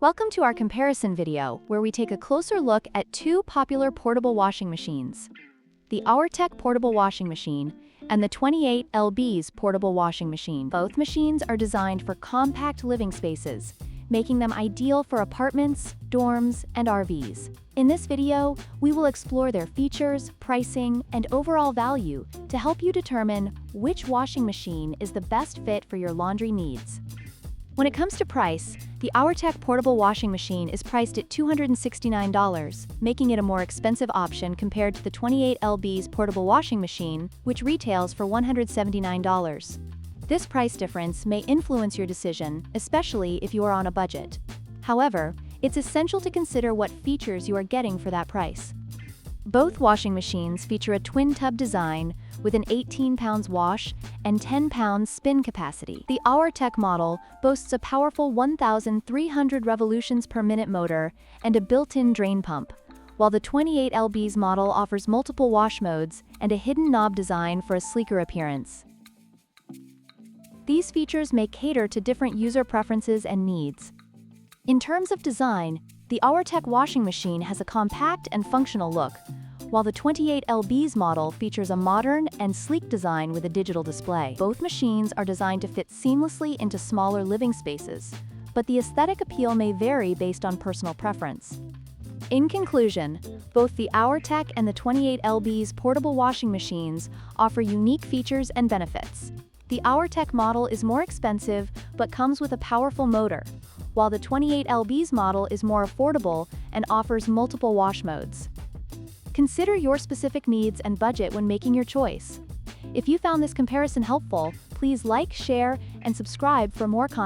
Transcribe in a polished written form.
Welcome to our comparison video, where we take a closer look at two popular portable washing machines, the Auertech Portable Washing Machine and the 28lb's Portable Washing Machine. Both machines are designed for compact living spaces, making them ideal for apartments, dorms, and RVs. In this video, we will explore their features, pricing, and overall value to help you determine which washing machine is the best fit for your laundry needs. When it comes to price, the Auertech Portable Washing Machine is priced at $269, making it a more expensive option compared to the 28lb's Portable Washing Machine, which retails for $179. This price difference may influence your decision, especially if you are on a budget. However, it's essential to consider what features you are getting for that price. Both washing machines feature a twin tub design with an 18-pound wash and 10-pound spin capacity. The Auertech model boasts a powerful 1,300 revolutions per minute motor and a built-in drain pump, while the 28lb's model offers multiple wash modes and a hidden knob design for a sleeker appearance. These features may cater to different user preferences and needs. In terms of design, the Auertech washing machine has a compact and functional look, while the 28lb's model features a modern and sleek design with a digital display. Both machines are designed to fit seamlessly into smaller living spaces, but the aesthetic appeal may vary based on personal preference. In conclusion, both the Auertech and the 28lb's portable washing machines offer unique features and benefits. The Auertech model is more expensive but comes with a powerful motor, while the 28lb's model is more affordable and offers multiple wash modes. Consider your specific needs and budget when making your choice. If you found this comparison helpful, please like, share, and subscribe for more content.